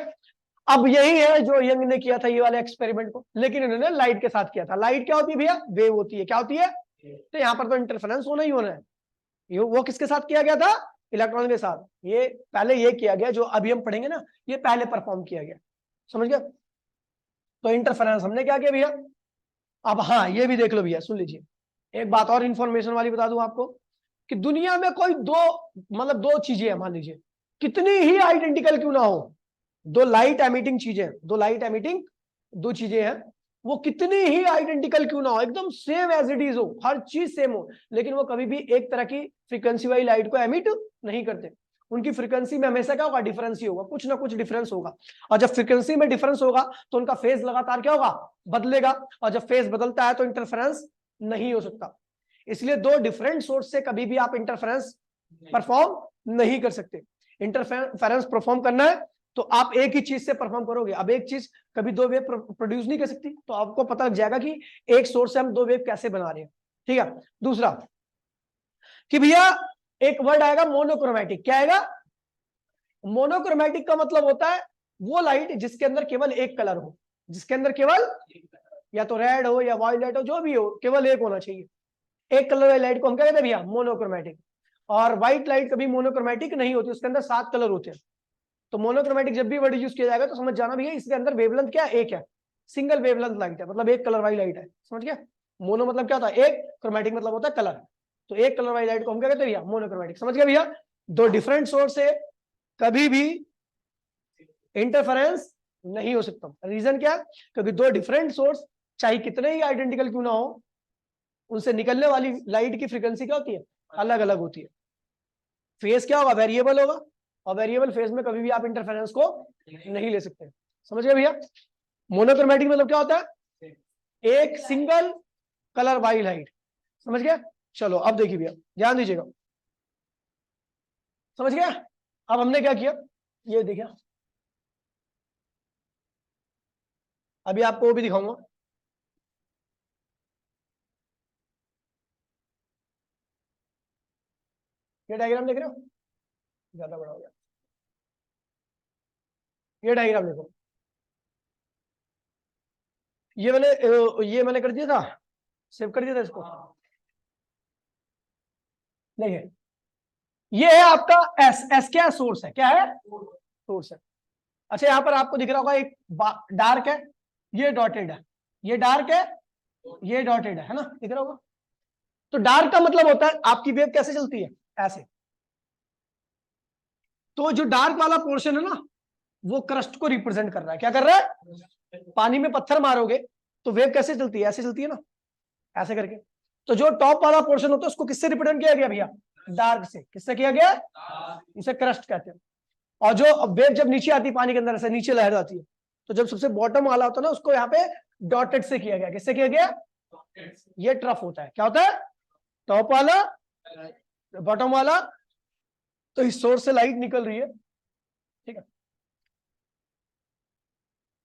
अब यही है जो यंग ने किया था ये वाले एक्सपेरिमेंट को, लेकिन इन्होंने लाइट के साथ किया था। लाइट क्या होती है भैया, वेव होती है। क्या होती है, तो यहां पर तो इंटरफेरेंस होना ही होना है। वो किसके साथ किया गया था, इलेक्ट्रॉन के साथ। ये पहले ये किया गया, जो अभी हम पढ़ेंगे ना, ये पहले परफॉर्म किया गया। समझ गए। तो इंटरफेरेंस हमने क्या किया भैया। अब हाँ, ये भी देख लो भैया, सुन लीजिए एक बात और इंफॉर्मेशन वाली बता दूं आपको, कि दुनिया में कोई दो, मतलब दो चीजें हैं, मान लीजिए कितनी ही आइडेंटिकल क्यों ना हो, दो लाइट एमिटिंग चीजें, दो लाइट एमिटिंग दो चीजें हैं, वो कितनी ही आइडेंटिकल क्यों ना हो, एकदम सेम एज इट इज हो, हर चीज सेम हो, लेकिन वो कभी भी एक तरह की फ्रीक्वेंसी वाली लाइट को एमिट नहीं करते। उनकी फ्रीक्वेंसी में हमेशा क्या होगा, डिफरेंस ही होगा, कुछ ना कुछ डिफरेंस होगा। और जब फ्रीक्वेंसी में डिफरेंस होगा तो उनका फेज लगातार क्या होगा, बदलेगा, और जब फेज बदलता है तो इंटरफेरेंस नहीं हो सकता। इसलिए दो डिफरेंट सोर्स से कभी भी आप इंटरफेरेंस परफॉर्म नहीं कर सकते। इंटरफेरेंस परफॉर्म करना है तो आप एक ही चीज से परफॉर्म करोगे। अब एक चीज कभी दो वेव प्रोड्यूस नहीं कर सकती, तो आपको पता लग जाएगा कि एक सोर्स से हम दो वेव कैसे बना रहे हैं, ठीक है। दूसरा कि भैया एक वर्ड आएगा मोनोक्रोमैटिक। क्या आएगा, मोनोक्रोमैटिक का मतलब होता है वो लाइट जिसके अंदर केवल एक कलर हो, जिसके अंदर केवल या तो रेड हो या वायलेट हो, जो भी हो, केवल एक होना चाहिए। एक कलर वाली लाइट को हम क्या कहते हैं भैया, मोनोक्रोमैटिक। और व्हाइट लाइट कभी मोनोक्रोमैटिक नहीं होती, उसके अंदर 7 कलर होते हैं। तो मोनोक्रोमैटिक जब भी वर्ड यूज किया जाएगा तो समझ जाना भैया इसके अंदर वेवलेंथ क्या है, एक है, सिंगल वेवलेंथ लाइट है, मतलब एक कलर वाली लाइट है। समझ गया। मोनो मतलब क्या होता है एक, क्रोमैटिक मतलब होता है कलर। तो एक कलर वाली लाइट को हम क्या कहते हैं भैया, मोनोक्रोमैटिक। समझ गया भैया। दो डिफरेंट सोर्स से कभी भी इंटरफेरेंस नहीं हो सकता। रीजन क्या, क्योंकि दो डिफरेंट सोर्स चाहे कितने ही आइडेंटिकल क्यों ना हो, उनसे निकलने वाली लाइट की फ्रीक्वेंसी क्या होती है, अलग अलग होती है। फेज क्या होगा, वेरिएबल होगा, और वेरिएबल फेज में कभी भी आप इंटरफेरेंस को नहीं ले सकते। समझ गए भैया। मोनोक्रोमैटिक मतलब क्या होता है, एक सिंगल कलर वाली लाइट। समझ गया। चलो अब देखिए भैया, ध्यान दीजिएगा, समझ गया। अब हमने क्या किया, ये देखिए, अभी आपको वो भी दिखाऊंगा। ये डायग्राम देख रहे हो, ज्यादा बड़ा हो गया। ये डायग्राम देखो, ये मैंने कर दिया था, सेव कर दिया था इसको। देखिए ये है आपका एस, एस क्या है, सोर्स है, क्या है, सोर्स है। अच्छा यहां पर आपको दिख रहा होगा एक डार्क है, ये डॉटेड है, ये डार्क है, ये डॉटेड है ना, दिख रहा होगा। तो डार्क का मतलब होता है आपकी वेव कैसे चलती है, ऐसे। तो जो डार्क वाला पोर्शन है ना, वो क्रस्ट को रिप्रेजेंट कर रहा है। क्या कर रहा है, पानी में पत्थर मारोगे तो वेव कैसे चलती है, ऐसे चलती है ना, ऐसे करके। तो जो टॉप वाला पोर्शन होता है उसको किससे रिप्रेजेंट किया गया भैया, डार्क से। किससे किया गया, इसे क्रस्ट कहते हैं। और जो वेव जब नीचे आती है पानी के अंदर, ऐसे नीचे लहर आती है, तो जब सबसे बॉटम वाला होता है ना, उसको यहाँ पे डॉटेड से किया गया। किससे किया गया, ये ट्रफ होता है। क्या होता है, टॉप वाला, बॉटम वाला। तो इस सोर्स से लाइट निकल रही है, ठीक है,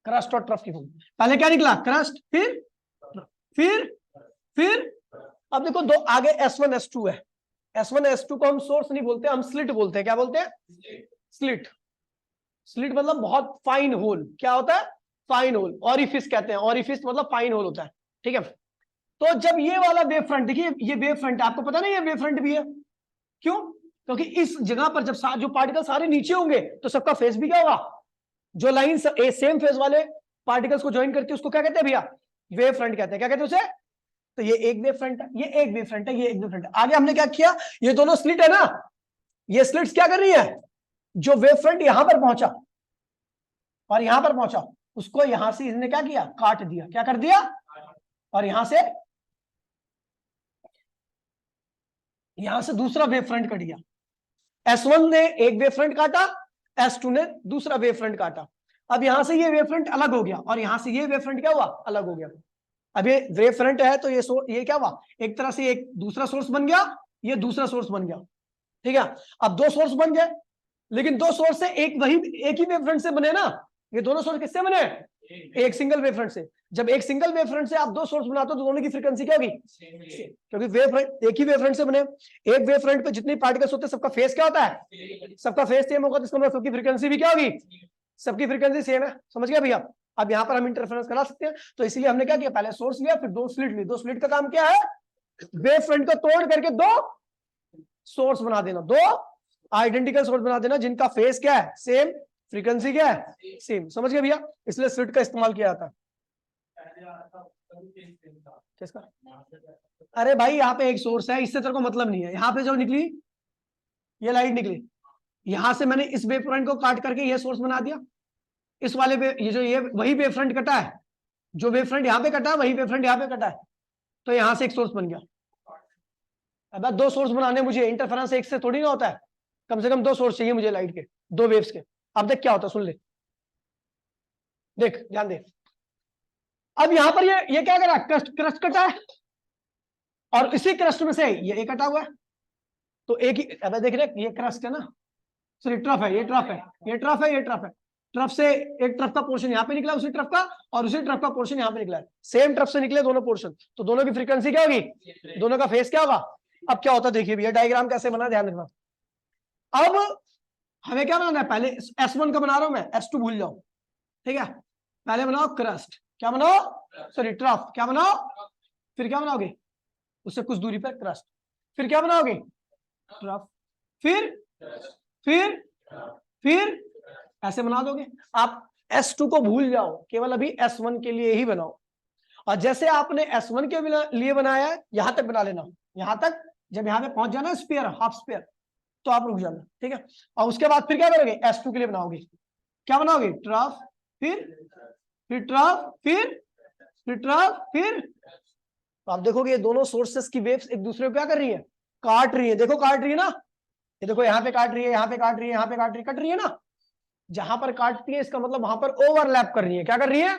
क्रस्ट और ट्रफ की फॉर्म। पहले क्या निकला, क्रस्ट, फिर अब देखो दो आगे S1 S2 है। S1 S2 को हम सोर्स नहीं बोलते, हम स्लिट बोलते हैं। क्या बोलते हैं, स्लिट। स्लिट मतलब बहुत फाइन होल। क्या होता है, फाइन होल। ऑरिफिस कहते हैं, ऑरिफिस मतलब फाइन होल होता है, ठीक है। तो जब ये वाला वेव फ्रंट, देखिए ये वेव फ्रंट है, आपको पता नहीं ये वेव फ्रंट भी है, क्यों, क्योंकि इस जगह पर जब जो पार्टिकल सारे नीचे होंगे तो सबका फेस भी क्या होगा, जो लाइन सेम फेस वाले पार्टिकल्स को ज्वाइन करती है उसको क्या कहते हैं भैया, वेव फ्रंट कहते हैं। क्या कहते हैं उसे, तो ये एक वेव फ्रंट है, ये एक वेव फ्रंट है, ये एक वेव फ्रंट है। आगे हमने क्या किया, ये दोनों स्लिट है ना, ये स्लिट्स क्या कर रही है, जो वेव फ्रंट यहां पर पहुंचा और यहां पर पहुंचा, उसको यहां से इसने क्या किया, काट दिया। क्या कर दिया, और यहां से दूसरा वेव फ्रंट कट गया। S1 ने एक वेव फ्रंट काटा, S2 ने दूसरा वेव फ्रंट काटा। अब यहां से ये वेव फ्रंट अलग हो गया और यहां से ये वेव फ्रंट क्या हुआ, अलग हो गया। अब ये वेव फ्रंट है तो ये क्या हुआ, एक तरह से एक दूसरा सोर्स बन गया, ये दूसरा सोर्स बन गया, ठीक है। अब दो सोर्स बन गए, लेकिन दो सोर्स से एक ही वेव फ्रंट से बने ना। ये दोनों सोर्स किससे बने, एक सिंगल वेव फ्रंट से। जब एक सिंगल वेव फ्रंट से आप दो सोर्स बनाते हो तो दोनों की फ्रीक्वेंसी क्या होगी, क्योंकि वेव फ्रंट एक ही वेव फ्रंट से बने। एक वेव फ्रंट पे जितनी पार्टिकल्स होते हैं सबका फेस क्या होता है, सबका फेस सेम होगा, तो इसका मतलब सबकी फ्रीक्वेंसी भी क्या होगी, सबकी फ्रीक्वेंसी सेम है। समझ गया भैया। अब यहाँ पर हम इंटरफेरेंस करा सकते हैं, तो इसीलिए हमने क्या किया, पहले सोर्स लिया फिर दो स्लिट ली। दो स्लिट का काम क्या है, वेव फ्रंट को तोड़ करके दो सोर्स बना देना, दो आइडेंटिकल सोर्स बना देना जिनका फेस क्या है, सेम, फ्रीक्वेंसी क्या है, सेम। समझ गए भैया, इसलिए स्लिट का इस्तेमाल किया जाता है। किसका, अरे भाई यहाँ पे एक सोर्स है, इससे तेरे को मतलब नहीं है। यहाँ पे जो निकली ये लाइट निकली, यहां से मैंने इस वेव फ्रंट को काट करके ये सोर्स बना दिया। इस वाले ये वही वेव फ्रंट कटा है, जो वेव फ्रंट यहाँ पे कटा है वही वेव फ्रंट यहाँ पे कटा है, तो यहां से एक सोर्स बन गया। अब दो सोर्स बनाने मुझे, इंटरफेरेंस एक से थोड़ी ना होता है, कम से कम दो सोर्स चाहिए मुझे लाइट के, दो वेव्स के। अब देख क्या होता है, सुन ले, देख ध्यान दे। अब यहां पर ये क्या करा, क्रस्ट कटा है और इसी क्रस्ट में से ये कटा हुआ है, तो एक ही, अब देख रहे ये क्रस्ट है ना, सॉरी ट्रफ है, ये ट्रफ है, ये ट्रफ है, ये ट्रफ है। ट्रफ से एक ट्रफ का पोर्शन यहाँ पे निकला उसी ट्रफ का, और उसी ट्रफ का पोर्शन यहाँ पे निकला है। सेम ट्रफ से निकले दोनों पोर्शन, तो दोनों की फ्रीक्वेंसी क्या होगी, दोनों का फेस क्या होगा। अब क्या होता है देखिए भैया, डायग्राम कैसे बना, ध्यान रखना। अब हमें क्या बनाना है, पहले S1 का बना रहा हूं मैं, S2 भूल जाओ, ठीक है। पहले बनाओ क्रस्ट, क्या बनाओ, सॉरी ट्रफ, क्या बनाओ, फिर क्या बनाओगे, उससे कुछ दूरी पर क्रस्ट, फिर क्या बनाओगे, ट्रफ, फिर ऐसे बना दोगे आप। S2 को भूल जाओ, केवल अभी S1 के लिए ही बनाओ। और जैसे आपने S1 के लिए बनाया है यहां तक बना लेना, यहां तक। जब यहां पे पहुंच जाना स्पेयर, हाफ स्पेयर, तो आप रुक जाना, ठीक है। और उसके बाद फिर क्या करोगे, S2 के लिए बनाओगे, क्या बनाओगे, ट्रफ, फिर ट्रफ, फिर ट्रफ, फिर। तो आप देखोगे ये दोनों सोर्सेस की वेव्स एक दूसरे को क्या कर रही है, काट रही है। देखो काट रही है ना, ये देखो यहाँ पे काट रही है, यहाँ पे काट रही है, यहाँ पे काट रही है, कट रही है ना। जहां पर काटती है इसका मतलब वहां पर ओवरलैप कर रही है। क्या कर रही है,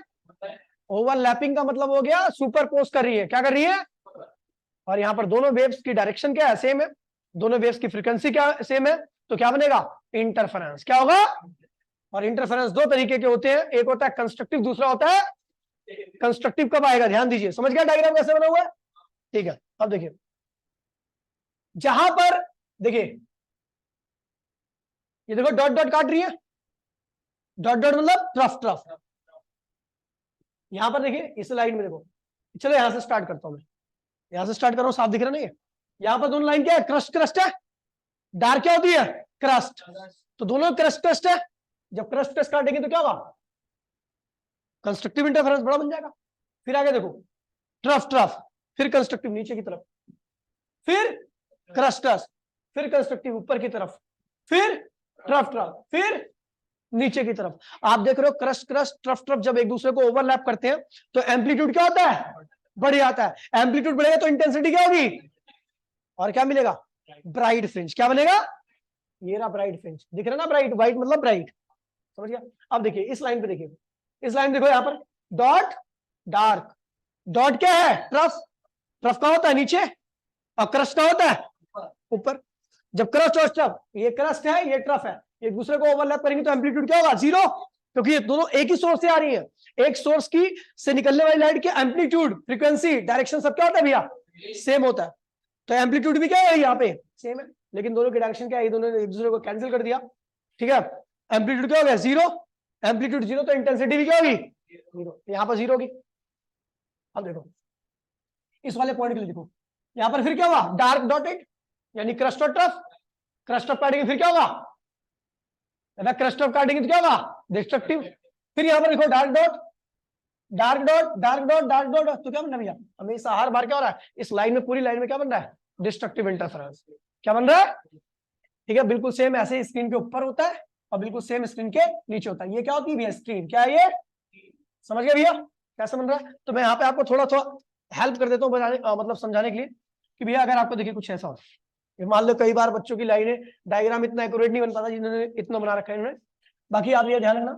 ओवरलैपिंग का मतलब हो गया सुपरपोज कर रही है। क्या कर रही है, और यहाँ पर दोनों वेव्स की डायरेक्शन क्या है, सेम है, दोनों वेव्स की फ्रीक्वेंसी क्या सेम है, तो क्या बनेगा, इंटरफेरेंस। क्या होगा, और इंटरफेरेंस दो तरीके के होते हैं, एक होता है कंस्ट्रक्टिव, दूसरा होता है कंस्ट्रक्टिव कब आएगा, ध्यान दीजिए, समझ गया डायग्राम कैसे बना हुआ है? ठीक है, अब देखिए जहां पर देखिए ये देखो डॉट डॉट काट रही है, डॉट डॉट मतलब ट्रफ ट्रफ। यहां पर देखिए इस लाइन में देखो, चलो यहां से स्टार्ट करता हूं मैं, यहां से स्टार्ट कर रहा हूं, साफ दिख रहा नहीं है? यहां पर दोनों लाइन क्या है, क्रस्ट क्रस्ट है, डार्क क्या होती है, क्रस्ट, तो दोनों क्रस्ट क्रस्ट है। जब क्रस्ट क्रस्ट काटेंगे तो क्या होगा, कंस्ट्रक्टिव इंटरफेरेंस बड़ा बन जाएगा। फिर आगे देखो ट्रफ ट्रफ, फिर कंस्ट्रक्टिव नीचे की तरफ, फिर क्रस्ट क्रस्ट, फिर कंस्ट्रक्टिव ऊपर की तरफ, फिर ट्रफ ट्रफ, फिर नीचे की तरफ। आप देख रहे हो क्रस्ट क्रस्ट ट्रफ ट्रफ जब एक दूसरे को ओवरलैप करते हैं तो एम्पलीट्यूड क्या होता है, बढ़ जाता है। एम्पलीट्यूड बढ़ेगा तो इंटेंसिटी क्या होगी, और क्या मिलेगा, ब्राइट फ्रिंज। क्या बनेगा, ये रहा ब्राइट फ्रिंज, दिख रहा ना, ब्राइट, व्हाइट मतलब ब्राइट, समझ गया? अब देखिए इस लाइन पे देखिए, इस लाइन देखो यहां पर डॉट डार्क, डॉट क्या है, ट्रफ, ट्रफ का होता है नीचे और क्रस्ट का होता है ऊपर। जब क्रस्ट और ट्रफ, ये क्रस्ट है ये ट्रफ है, एक दूसरे को ओवरलैप करेंगे तो एम्पलीट्यूड क्या होगा, जीरो, क्योंकि ये दोनों एक ही सोर्स से आ रही है। एक सोर्स की से निकलने वाली लाइट की एम्पलीट्यूड, फ्रीक्वेंसी, डायरेक्शन सब क्या होता है भैया, सेम होता है। तो एम्पलीट्यूड भी क्या है यहाँ पे सेम है, लेकिन दोनों की डायरेक्शन क्या है, दोनों ने एक दूसरे को कैंसिल कर दिया। ठीक है, एम्पलीट्यूड क्या हो गया, जीरो, एम्पलीट्यूड जीरो, तो इंटेंसिटी भी क्या होगी, जीरो, यहाँ पर जीरो होगी। अब देखो इस वाले पॉइंट के लिए देखो, यहां पर फिर क्या हुआ, डार्क डॉटेड, यानी क्रस्ट और ट्रफ, क्रस्ट ऑफ काटेंगे फिर क्या होगा, क्रस्ट ऑफ काटेंगे तो क्या होगा, डिस्ट्रक्टिव। फिर यहां पर देखो dark dot, dark dot, dark dot, dark dot, तो क्या बन रहा है भैया, हमेशा हर बार क्या हो रहा है, इस लाइन में, पूरी लाइन में क्या बन रहा है, डिस्ट्रक्टिव इंटरफेरेंस। क्या बन रहा है, ठीक है, बिल्कुल सेम ऐसे स्क्रीन के ऊपर होता है और बिल्कुल सेम स्क्रीन के नीचे होता है। ये क्या होती है भैया, स्क्रीन, क्या है ये, समझ गए भैया कैसे बन रहा है? तो मैं यहाँ पे आपको थोड़ा थोड़ा हेल्प कर देता हूँ बताने, मतलब समझाने के लिए कि भैया अगर आपको देखिए कुछ ऐसा हो, मान लो कई बार बच्चों की लाइनें, डायग्राम इतना एक्यूरेट नहीं बन पाता जिन्होंने इतना बना रखा है इन्होंने। बाकी आप ये ध्यान रखना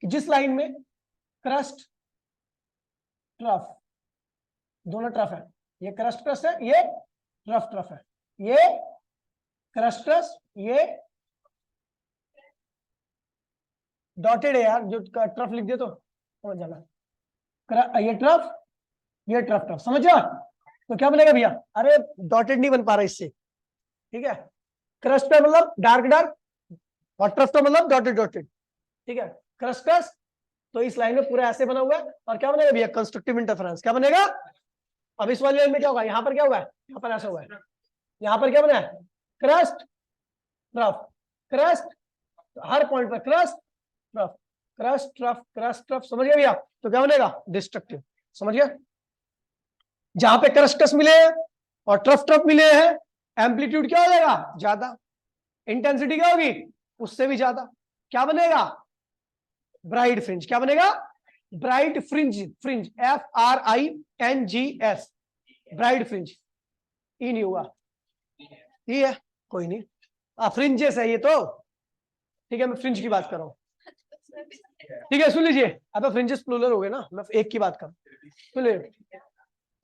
कि जिस लाइन में क्रस्ट ट्रफ, दोनों ट्रफ है, ये क्रस्ट क्रस्ट है, ये ट्रफ ट्रफ है, ये क्रस्ट क्रस्ट, ये डॉटेड है यार, जो ट्रफ लिख दे तो समझ जाना, ये ट्रफ, ये ट्रफ ट्रफ, समझ जा? तो क्या बनेगा भैया, अरे डॉटेड नहीं बन पा रहा इससे, ठीक है, क्रस्ट पे मतलब डार्क डार्क और ट्रफ का मतलब डॉटेड डॉटेड, ठीक है, क्रस्ट क्रस्ट, तो इस लाइन में पूरा ऐसे बना हुआ है। और क्या बनेगा भैया, कंस्ट्रक्टिव इंटरफेरेंस। क्या बनेगा, अब इस वाली लाइन में क्या होगा, यहां पर क्या हुआ है, यहां पर ऐसा हुआ है, यहां पर क्या बना है, क्रस्ट ट्रफ, क्रस्ट, हर पॉइंट पर crust trough, crust trough, crust trough, समझ गया भैया? तो क्या बनेगा, डिस्ट्रक्टिव, समझ गया? जहां पे क्रस्ट क्रस्ट मिले हैं और ट्रफ ट्रफ मिले हैं, एम्पलीट्यूड क्या हो जाएगा, ज्यादा, इंटेंसिटी क्या होगी, उससे भी ज्यादा। क्या बनेगा, ब्राइट फ्रिंज। क्या बनेगा, bright fringe, fringe FRINGS, bright fringe, ई नहीं हुआ, ये है, कोई नहीं, फ्रिंजेस है ये तो, ठीक है, मैं फ्रिंज की बात कर रहा हूं, ठीक है, सुन लीजिए, अब फ्रिंजेस प्लूरल हो गए ना, मैं एक की बात कर, सुन लीजिए,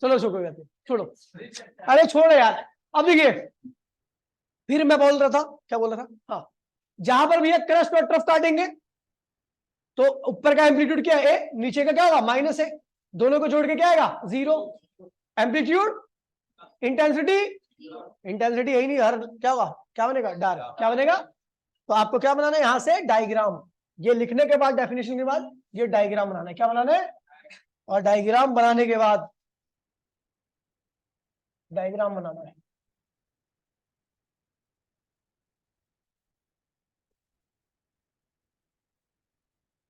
चलो छोड़ो, छोड़ो, अरे छोड़ो यार। अब देखिए फिर मैं बोल रहा था, क्या बोल रहा था, हाँ, जहां पर भैया क्रस्ट और ट्रफ काटेंगे तो ऊपर का एम्पलीट्यूड क्या है, नीचे का क्या होगा, माइनस है, दोनों को जोड़ के क्या आएगा, जीरो। एम्पलीट्यूड, इंटेंसिटी, इंटेंसिटी यही नहीं, हर क्या होगा, क्या बनेगा, डार्क। क्या बनेगा, तो आपको क्या बनाना है, यहां से डायग्राम, ये लिखने के बाद, डेफिनेशन के बाद ये डायग्राम बनाना है। क्या बनाना है, और डायग्राम बनाने के बाद, डायग्राम बनाना है,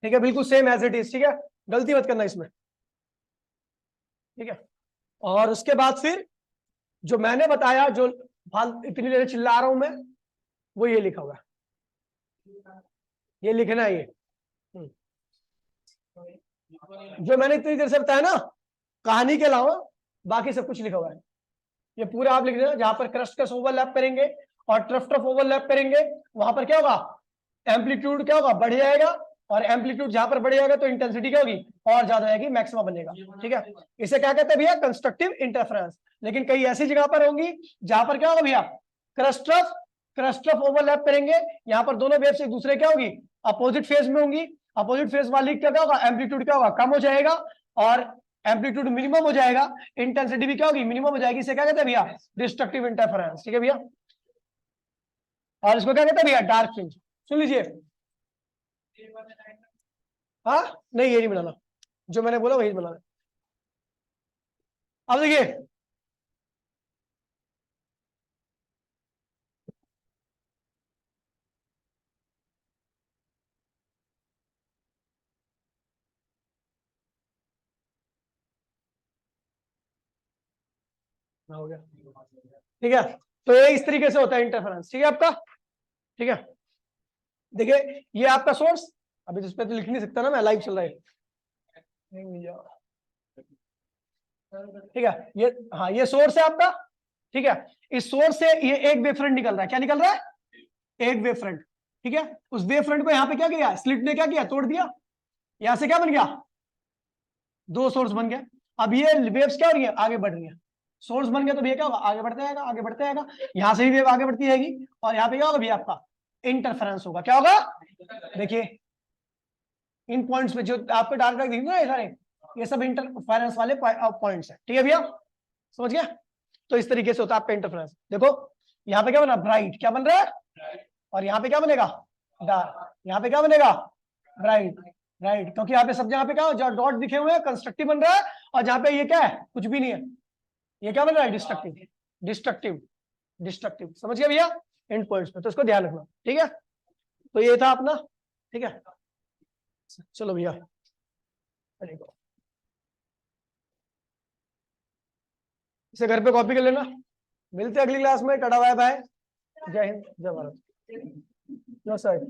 ठीक है, बिल्कुल सेम एज इट इज, ठीक है, गलती मत करना इसमें, ठीक है। और उसके बाद फिर जो मैंने बताया, जो इतनी देर चिल्ला रहा हूं मैं, वो ये लिखा हुआ है, ये लिखना है, ये जो मैंने इतनी देर से बताया ना, कहानी के अलावा बाकी सब कुछ लिखा हुआ है, ये पूरा आप लिख देना। जहां पर क्रस्ट क्रस्ट ओवरलैप करेंगे और ट्रफ ट्रफ ओवरलैप करेंगे, वहां पर क्या होगा, एम्पलीट्यूड क्या होगा, बढ़ जाएगा, और एम्पलीट्यूड जहां पर बढ़ जाएगा तो इंटेंसिटी क्या होगी, और ज्यादा आएगी, मैक्सिमम बनेगा, ठीक है। इसे क्या कहते हैं भैया, कंस्ट्रक्टिव इंटरफेरेंस। लेकिन कई ऐसी जगह पर होंगी जहां पर क्या होगा भैया, क्रस्ट ट्रफ ओवरलैप करेंगे, यहाँ पर दोनों वेव्स एक दूसरे क्या होगी, अपोजिट फेज में होंगी, अपोजिट फेज वाली क्या होगा, एम्पलीट्यूड क्या होगा, कम हो जाएगा, और एम्पलीट्यूड मिनिमम हो जाएगा, इंटेंसिटी भी क्या होगी, मिनिमम हो जाएगी। इसे क्या कहते हैं भैया, डिस्ट्रक्टिव इंटरफेरेंस। ठीक है भैया, और इसको क्या कहते हैं भैया, डार्क फ्रिंज। सुन लीजिए, हाँ नहीं ये नहीं बनाना, जो मैंने बोला वही बनाना। अब देखिए हो गया, ठीक है। तो ये इस तरीके से होता है इंटरफेरेंस, ठीक है आपका। ठीक है, देखिए ये आपका सोर्स, अभी जिस पे तो लिख नहीं सकता ना मैं, लाइव चल रहा है। ठीक है, ये हाँ ये सोर्स है आपका। ठीक है, इस सोर्स से ये एक वेव फ्रंट निकल रहा है, क्या निकल रहा है, एक वेव फ्रंट। ठीक है, उस वेव फ्रंट को यहाँ पे क्या किया, स्लिट ने क्या किया, तोड़ दिया। यहां से क्या बन गया, दो सोर्स बन गया। अब ये वेव्स क्या हो रही है, आगे बढ़ रही है। सोर्स बन गया तो भैया क्या होगा, आगे बढ़ते जाएगा, आगे बढ़ते जाएगा। यहां से भी वेव आगे बढ़ती रहेगी, और यहाँ पे क्या होगा भैया, आपका इंटरफेरेंस होगा। क्या होगा, देखिए इन पॉइंट्स पे जो आपको डार्क डार्क दिख रहा है ये सारे, ये सब इंटरफेरेंस वाले पॉइंट्स है। ठीक है भैया, समझ गया। तो इस तरीके से होता है आपका इंटरफेरेंस। देखो यहाँ पे क्या बना, ब्राइट, क्या बन रहा है, और यहाँ पे क्या बनेगा, डार्क। यहाँ पे क्या बनेगा, ब्राइट, राइट, क्योंकि यहाँ पे सब जगह पे क्या, जो डॉट दिखे हुए हैं कंस्ट्रक्टिव बन रहा है, और जहाँ पे ये क्या है, कुछ भी नहीं है, ये क्या बन रहा है, डिस्ट्रक्टिव, डिस्ट्रक्टिव, डिस्ट्रक्टिव। समझ गया भैया, एंड पॉइंट्स पे, तो इसको ध्यान रखना। ठीक है, तो ये था अपना। ठीक है, चलो भैया, इसे घर पे कॉपी कर लेना। मिलते हैं अगली क्लास में, टाटा बाय बाय, जय हिंद जय भारत। No sir.